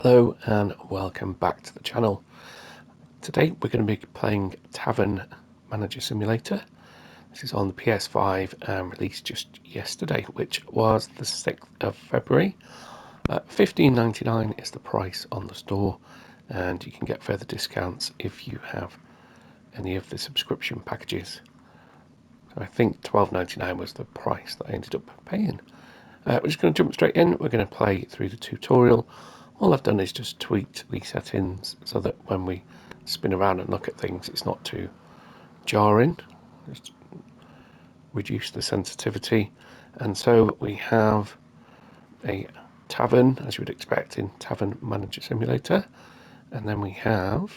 Hello and welcome back to the channel. Today we're going to be playing Tavern Manager Simulator. This is on the PS5 and released just yesterday, which was the 6th of February. $15.99 is the price on the store, and you can get further discounts if you have any of the subscription packages. So I think $12.99 was the price that I ended up paying. We're just going to jump straight in. We're going to play through the tutorial. All I've done is just tweaked the settings so that when we spin around and look at things, it's not too jarring. Just reduce the sensitivity. And so we have a tavern, as you would expect in Tavern Manager Simulator. And then we have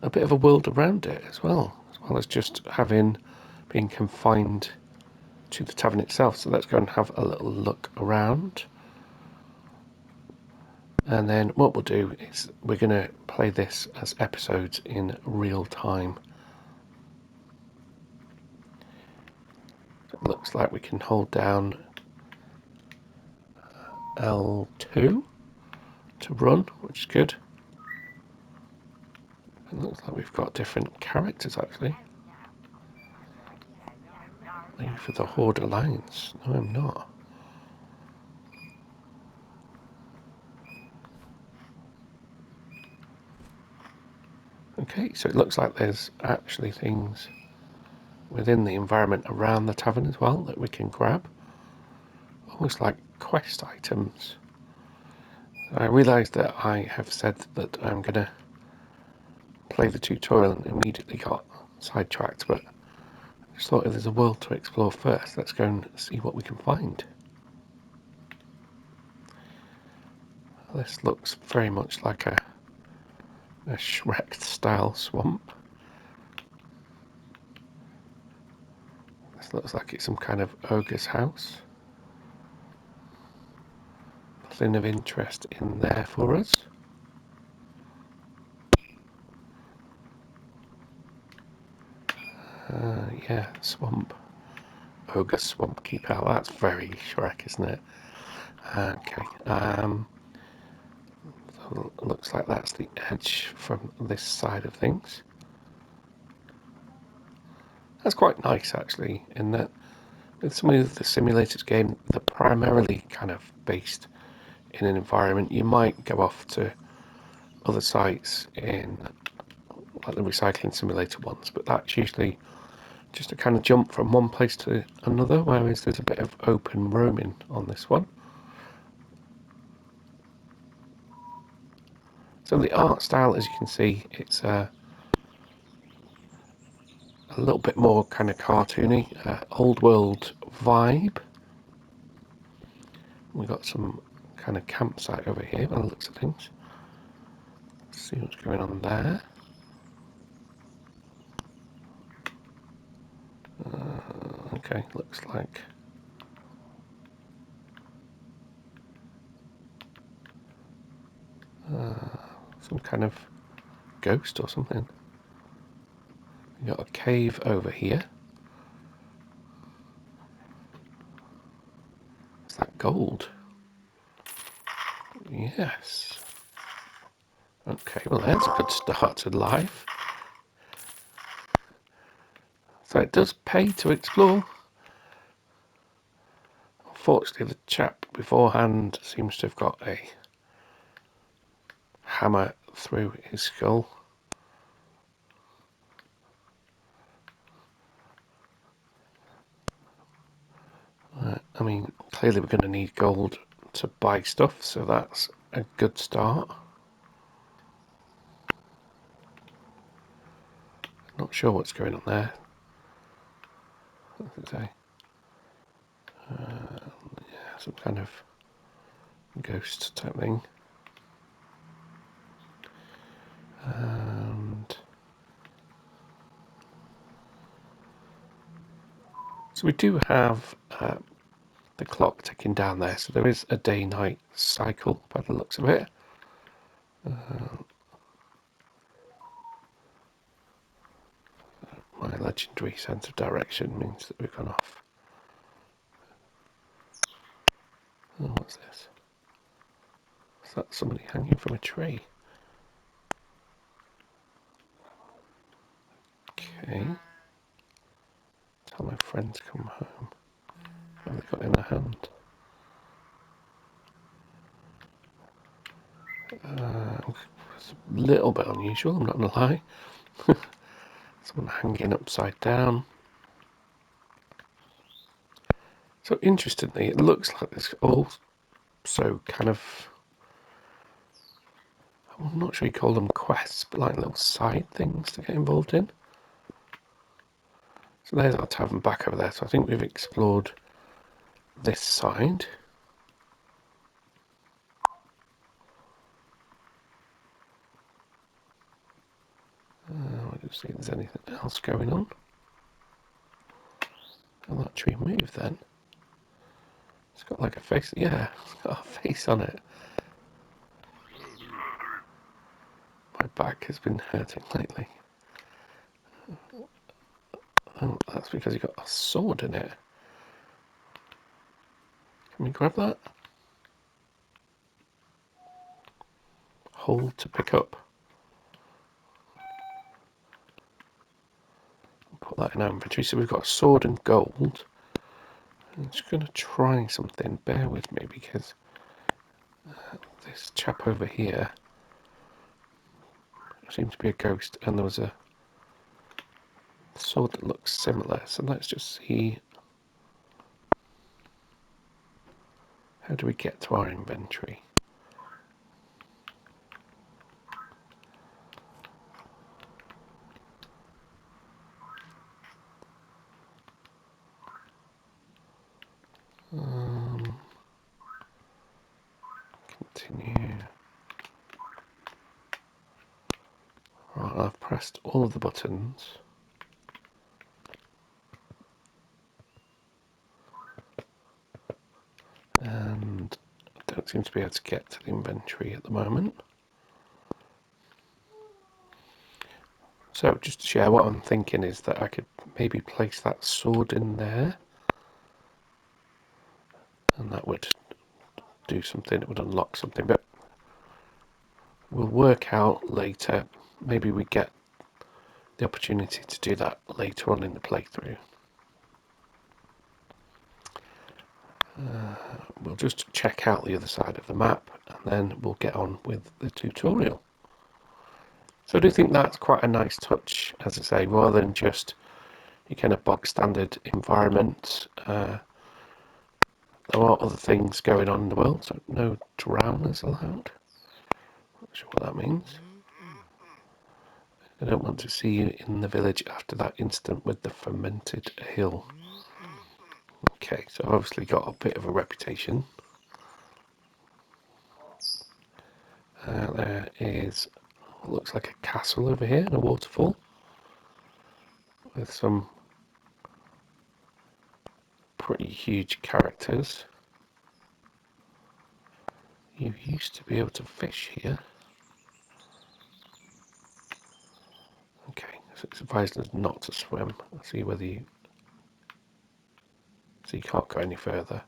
a bit of a world around it as well as just being confined to the tavern itself. So let's go and have a little look around. And then what we'll do is we're going to play this as episodes in real time. So it looks like we can hold down L2 to run, which is good. It looks like we've got different characters actually. Are you for the Horde Alliance? No, I'm not. Okay, so it looks like there's actually things within the environment around the tavern as well that we can grab. Almost like quest items. I realise that I have said that I'm going to play the tutorial and immediately got sidetracked, but I just thought if there's a world to explore first, let's go and see what we can find. This looks very much like a Shrek style swamp. This looks like it's some kind of ogre's house. Nothing of interest in there for us. Yeah, swamp. Ogre swamp keeper. That's very Shrek, isn't it? Okay. So it looks like that's the edge from this side of things. That's quite nice actually, in that with some of the simulators game, they're primarily kind of based in an environment. You might go off to other sites in like the recycling simulator ones, but that's usually just a kind of jump from one place to another, whereas there's a bit of open roaming on this one. So the art style, as you can see, it's a little bit more kind of cartoony, old world vibe. We've got some kind of campsite over here by the looks of things. Let's see what's going on there. Okay, looks like some kind of ghost or something. We've got a cave over here. Is that gold? Yes. Okay, well that's a good start to life. So it does pay to explore. Unfortunately, the chap beforehand seems to have got a hammer through his skull. I mean, clearly we're going to need gold to buy stuff, so that's a good start. Not sure what's going on there. What did it say? Yeah, some kind of ghost type thing. And so we do have the clock ticking down there, so there is a day-night cycle by the looks of it. My legendary sense of direction means that we've gone off. Oh, what's this? that somebody hanging from a tree? Okay. Tell my friends come home. What have they got in their hand? It's a little bit unusual, I'm not going to lie. Someone hanging upside down. So interestingly, it looks like there's also kind of, I'm not sure you call them quests, but like little side things to get involved in. So there's our tavern back over there. So I think we've explored this side. I'll just see if there's anything else going on. Oh, that tree moved then. It's got like a face. Yeah, it's got a face on it. My back has been hurting lately. Oh, that's because you got a sword in it. Can we grab that? Hold to pick up. Put that in our inventory. So we've got a sword and gold. I'm just going to try something. Bear with me because this chap over here seems to be a ghost, and there was a sword that looks similar. So let's just see. How do we get to our inventory? Continue. Right, I've pressed all of the buttons. And I don't seem to be able to get to the inventory at the moment. So just to share, what I'm thinking is that I could maybe place that sword in there, and that would do something, it would unlock something, but we'll work out later. Maybe we get the opportunity to do that later on in the playthrough. We'll just check out the other side of the map, and then we'll get on with the tutorial. So I do think that's quite a nice touch, as I say, rather than just your kind of bog standard environment. There are other things going on in the world, so no drowners allowed. Not sure what that means. I don't want to see you in the village after that incident with the fermented ale. Okay, so I've obviously got a bit of a reputation. There is what looks like a castle over here and a waterfall with some pretty huge characters. You used to be able to fish here. Okay, so it's advised us not to swim. Let's see whether you... So you can't go any further.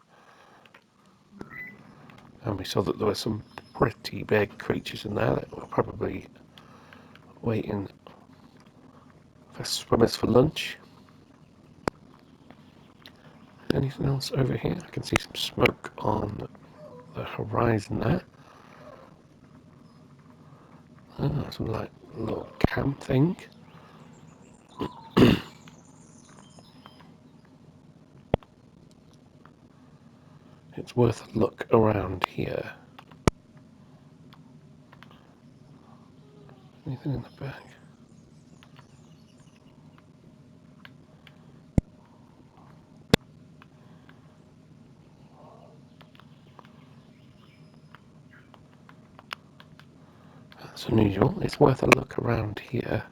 And we saw that there were some pretty big creatures in there that were probably waiting for swimmers for lunch. Anything else over here? I can see some smoke on the horizon there. Oh, some like little camp thing. It's worth a look around here. Anything in the back? That's unusual. It's worth a look around here.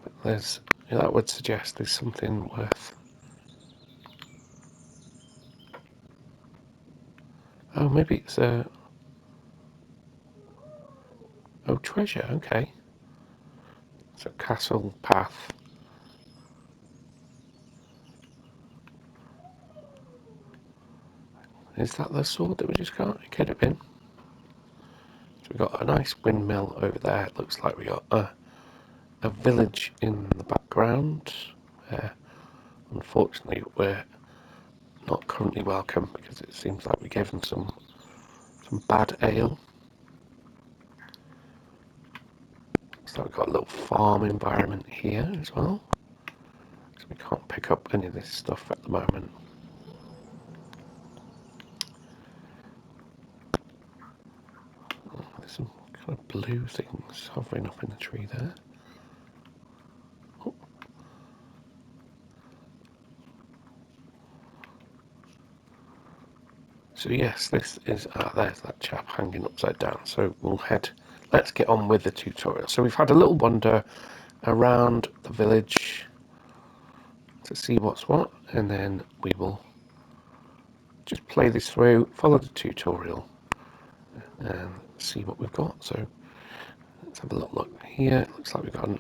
But there's... Yeah, that would suggest there's something worth... Oh, maybe it's a... Oh, treasure, okay. So castle path. Is that the sword that we just got? It could have been. So we've got a nice windmill over there. It looks like we got a village in the background. Unfortunately, we're not currently welcome because it seems like we gave them some bad ale. So we've got a little farm environment here as well. So we can't pick up any of this stuff at the moment. There's some kind of blue things hovering up in the tree there. Oh. So yes, this is, there's that chap hanging upside down. So let's get on with the tutorial. So we've had a little wander around the village to see what's what, and then we will just play this through, follow the tutorial, and see what we've got. So let's have a look here. It looks like we've got an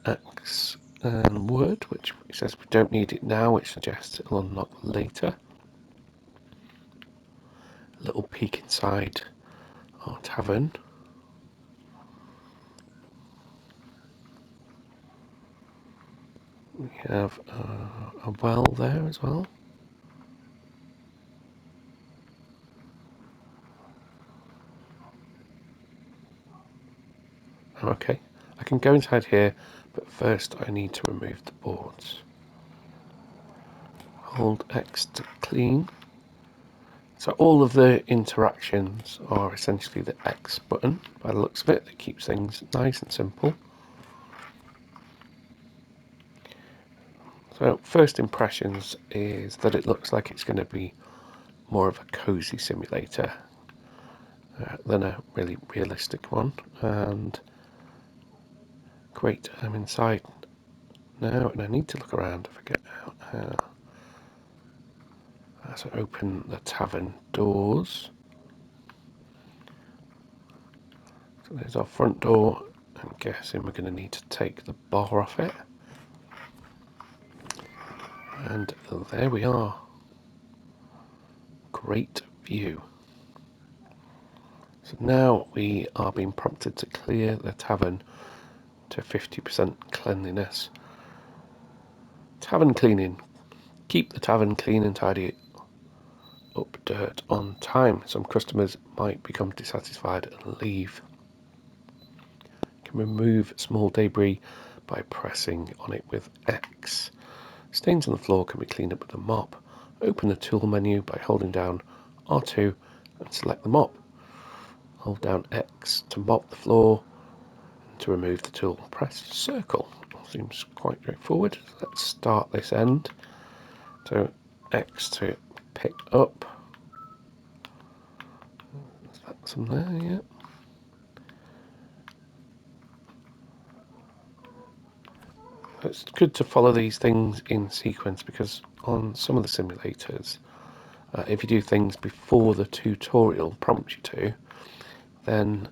axe and wood, which it says we don't need it now, which suggests it'll unlock later. A little peek inside our tavern. We have a well there as well. Okay, I can go inside here, but first I need to remove the boards. Hold X to clean. So all of the interactions are essentially the X button by the looks of it. It keeps things nice and simple. So first impressions is that it looks like it's going to be more of a cozy simulator than a really realistic one. And great, I'm inside now, and I need to look around if I get out. So open the tavern doors. So there's our front door. I'm guessing we're going to need to take the bar off it. And there we are. Great view. So now we are being prompted to clear the tavern to 50% cleanliness. Tavern cleaning. Keep the tavern clean and tidy up dirt on time. Some customers might become dissatisfied and leave. You can remove small debris by pressing on it with X. Stains on the floor can be cleaned up with a mop. Open the tool menu by holding down R2 and select the mop. Hold down X to mop the floor. To remove the tool, press circle. Seems quite straightforward. Let's start this end. So X to pick up. Is that some there? Yeah. It's good to follow these things in sequence because on some of the simulators, if you do things before the tutorial prompts you to, then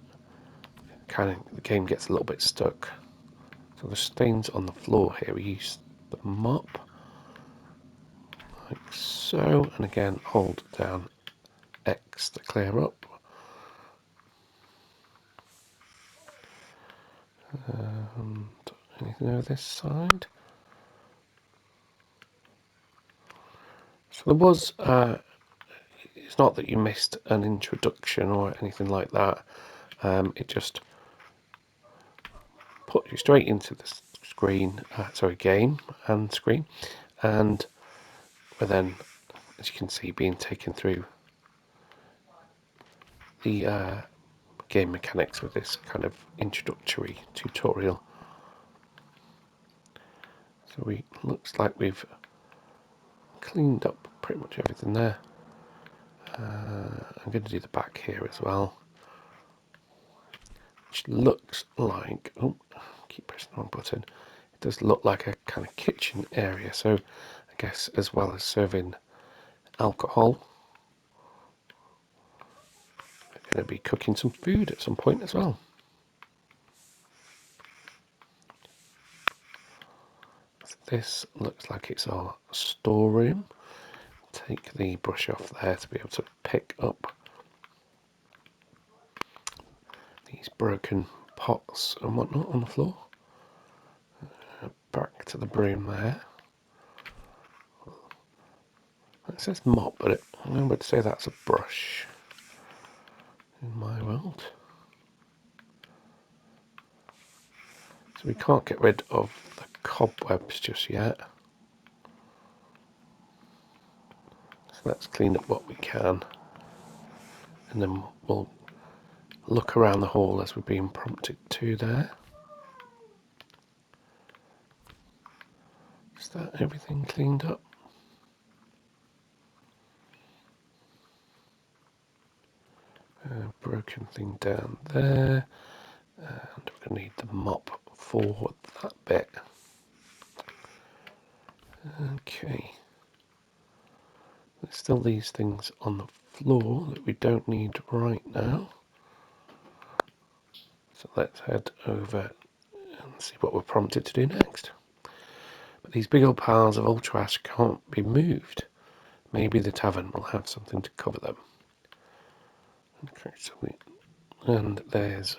kind of the game gets a little bit stuck. So the stains on the floor here, we use the mop like so, and again hold down X to clear up. And anything over this side? So there was, it's not that you missed an introduction or anything like that. It just put you straight into the game and screen. And we're then, as you can see, being taken through the game mechanics with this kind of introductory tutorial. So looks like we've cleaned up pretty much everything there. I'm going to do the back here as well, which looks like, oh, keep pressing the wrong button. It does look like a kind of kitchen area. So I guess as well as serving alcohol, we're going to be cooking some food at some point as well. This looks like it's our storeroom. Take the brush off there to be able to pick up these broken pots and whatnot on the floor. Back to the broom there. It says mop, but I would say that's a brush in my world. So we can't get rid of the cobwebs just yet. So let's clean up what we can. And then we'll look around the hall as we're being prompted to there. Is that everything cleaned up? Broken thing down there. And we're going to need the mop for that bit. Okay. There's still these things on the floor that we don't need right now. So let's head over and see what we're prompted to do next. But these big old piles of old trash can't be moved. Maybe the tavern will have something to cover them. Okay, and there's...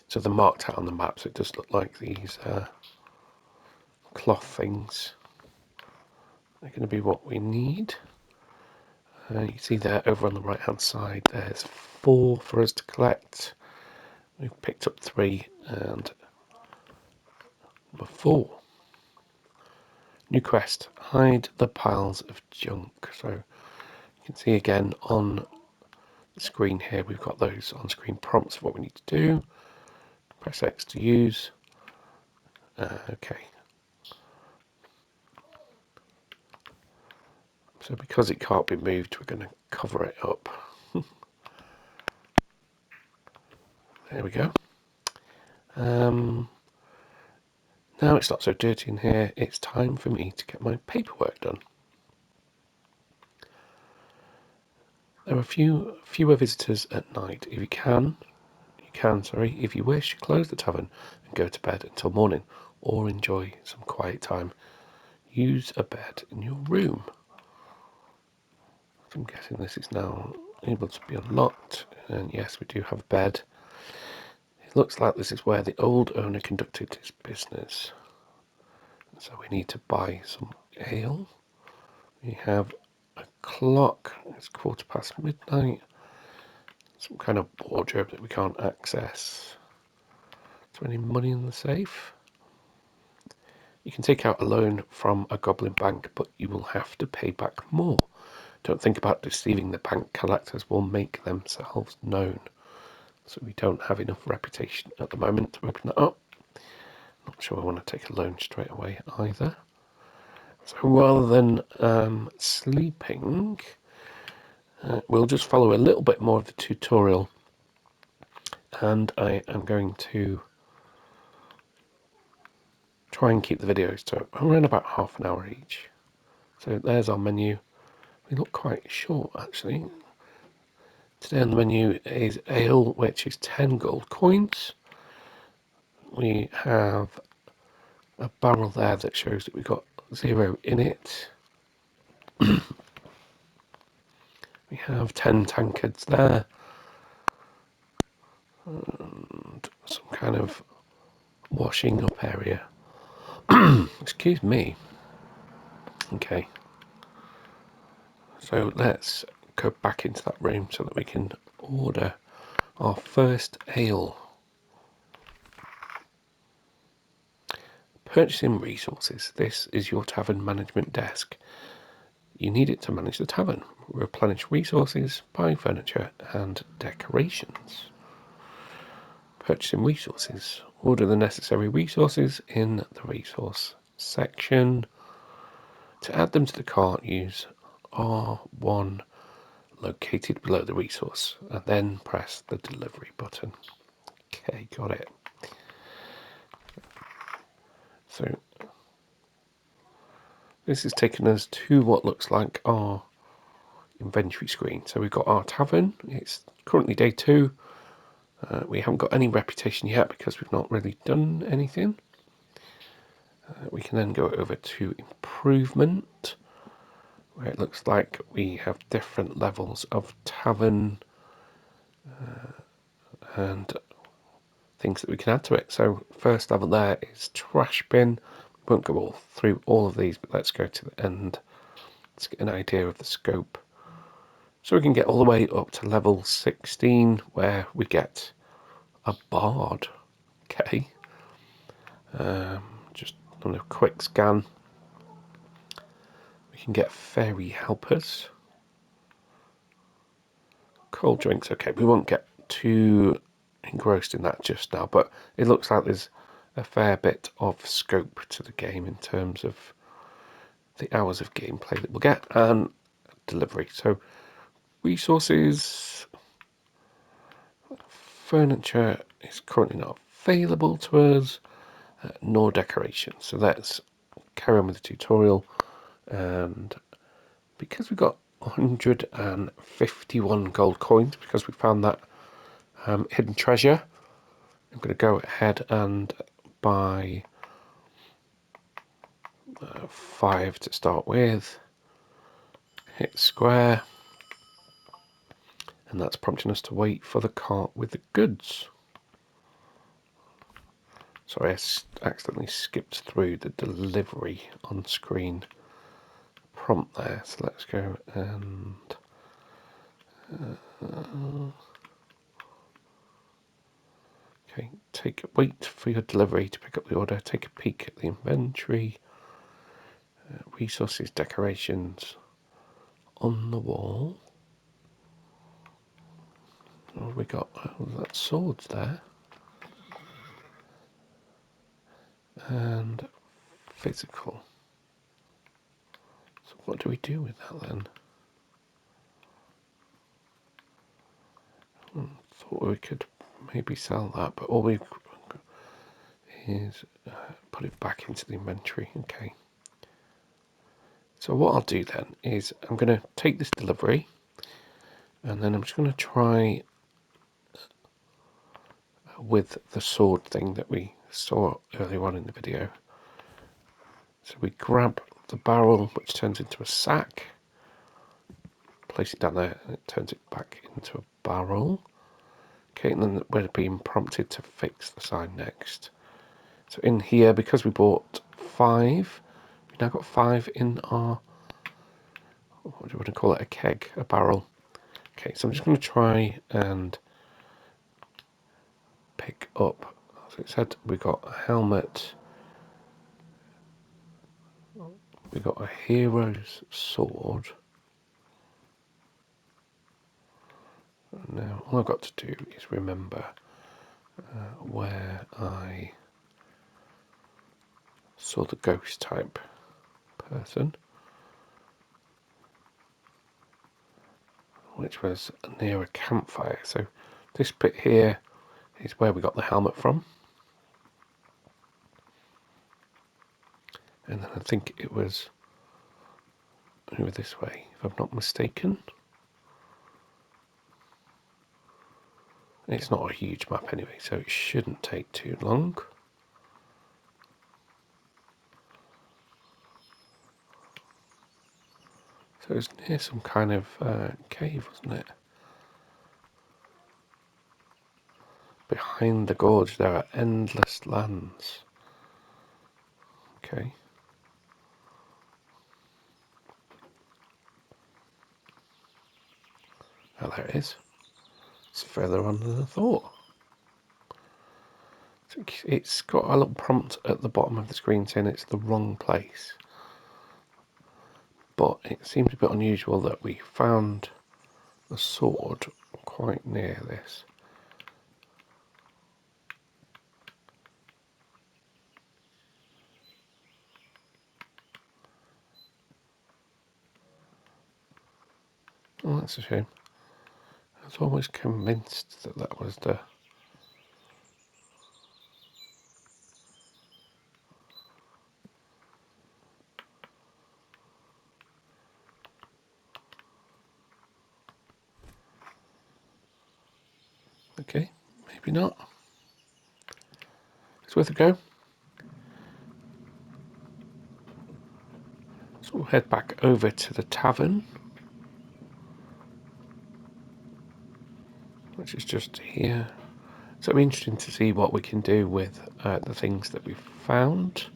So they're marked out on the map, so it does look like these cloth things are going to be what we need. You see there over on the right hand side there's 4 for us to collect. We've picked up 3 and number 4. New quest, hide the piles of junk. So you can see again on the screen here we've got those on screen prompts of what we need to do. Press X to use. Okay. So because it can't be moved, we're going to cover it up. There we go. Now it's not so dirty in here, it's time for me to get my paperwork done. There are fewer visitors at night. If you wish, close the tavern and go to bed until morning, or enjoy some quiet time. Use a bed in your room. I'm guessing this is now able to be unlocked, and yes, we do have a bed. It looks like this is where the old owner conducted his business. So we need to buy some ale. We have a clock, it's midnight. Some kind of wardrobe that we can't access. Is there any money in the safe? You can take out a loan from a goblin bank, but you will have to pay back more. Don't think about deceiving the bank. Collectors will make themselves known. So we don't have enough reputation at the moment to open that up. Not sure I want to take a loan straight away either. So rather than sleeping, we'll just follow a little bit more of the tutorial. And I am going to try and keep the videos to around about half an hour each. So there's our menu. We look quite short actually. Today on the menu is ale, which is 10 gold coins. We have a barrel there that shows that we've got 0 in it. We have 10 tankards there. And some kind of washing up area. Excuse me. Okay. So let's go back into that room so that we can order our first ale. Purchasing resources. This is your tavern management desk. You need it to manage the tavern, replenish resources, buy furniture and decorations. Purchasing resources. Order the necessary resources in the resource section. To add them to the cart, use R1 located below the resource and then press the delivery button. Okay, got it. So this has taken us to what looks like our inventory screen. So we've got our tavern. It's currently day 2. We haven't got any reputation yet because we've not really done anything. We can then go over to improvement, where it looks like we have different levels of tavern and things that we can add to it. So first level there is trash bin. We won't go through all of these, but let's go to the end. Let's get an idea of the scope. So we can get all the way up to level 16, where we get a bard. Okay. Just on a quick scan, we can get fairy helpers. Cold drinks. Okay, we won't get too engrossed in that just now, but it looks like there's a fair bit of scope to the game in terms of the hours of gameplay that we'll get and delivery. So resources, furniture is currently not available to us, nor decoration. So let's carry on with the tutorial. And because we got 151 gold coins, because we found that hidden treasure, I'm going to go ahead and buy 5 to start with. Hit square, and that's prompting us to wait for the cart with the goods. Sorry, I accidentally skipped through the delivery on screen prompt there. So let's go and okay, wait for your delivery to pick up the order. Take a peek at the inventory, resources, decorations on the wall. Oh, we got that swords there, and physical. So what do we do with that then? Thought we could maybe sell that, but all we is put it back into the inventory. Okay. So what I'll do then is I'm going to take this delivery, and then I'm just going to try with the sword thing that we saw earlier on in the video. So we grab the barrel, which turns into a sack, place it down there, and it turns it back into a barrel. Okay, and then we're being prompted to fix the sign next. So in here, because we bought 5, we've now got 5 in our, what do you want to call it, a keg, a barrel. Okay, so I'm just going to try and pick up, as it said, we got a helmet, we got a hero's sword. Now all I've got to do is remember where I saw the ghost type person, which was near a campfire. So this bit here is where we got the helmet from, and then I think it was over this way, if I'm not mistaken. It's not a huge map anyway, so it shouldn't take too long. So it was near some kind of cave, wasn't it? Behind the gorge there are endless lands. Okay. Oh, there it is. It's further on than I thought. It's got a little prompt at the bottom of the screen saying it's the wrong place. But it seems a bit unusual that we found a sword quite near this. Oh, that's a shame. I was almost convinced that that was the... Okay, maybe not. It's worth a go. So we'll head back over to the tavern. which is just here. So it'll be interesting to see what we can do with the things that we've found.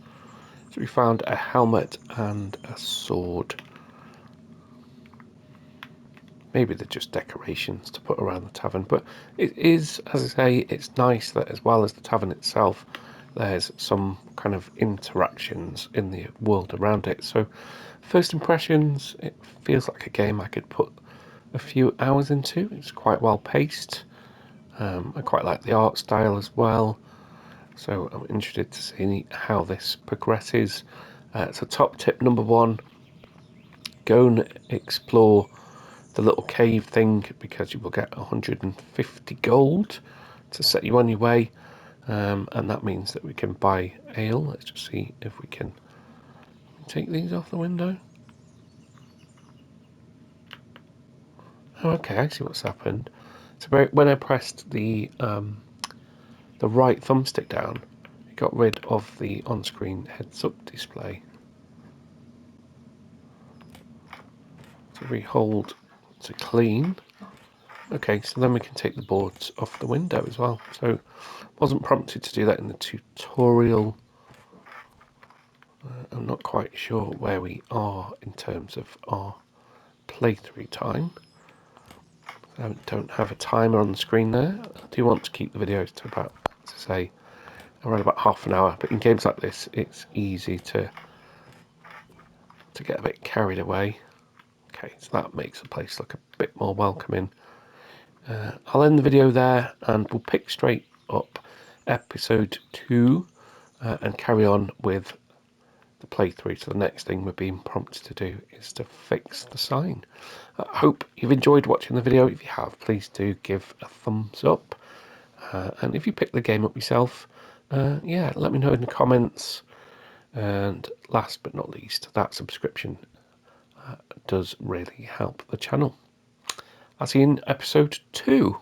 So we found a helmet and a sword. Maybe they're just decorations to put around the tavern, but it is, as I say, it's nice that as well as the tavern itself, there's some kind of interactions in the world around it. So first impressions, it feels like a game I could put a few hours into. It's quite well paced. I quite like the art style as well. So I'm interested to see how this progresses. So top tip number one, go and explore the little cave thing because you will get 150 gold to set you on your way. And that means that we can buy ale. Let's just see if we can take these off the window. Oh, okay, I see what's happened. So when I pressed the right thumbstick down, it got rid of the on-screen heads-up display. So we hold to clean. Okay, so then we can take the boards off the window as well. So wasn't prompted to do that in the tutorial. I'm not quite sure where we are in terms of our playthrough time. I don't have a timer on the screen there. I do want to keep the videos to about, to say, around about half an hour. But in games like this, it's easy to get a bit carried away. Okay, so that makes the place look a bit more welcoming. I'll end the video there, and we'll pick straight up episode 2 and carry on with the playthrough. So the next thing we're being prompted to do is to fix the sign. I hope you've enjoyed watching the video. If you have, please do give a thumbs up. And if you pick the game up yourself, yeah, let me know in the comments. And last but not least, that subscription does really help the channel. I'll see you in episode 2.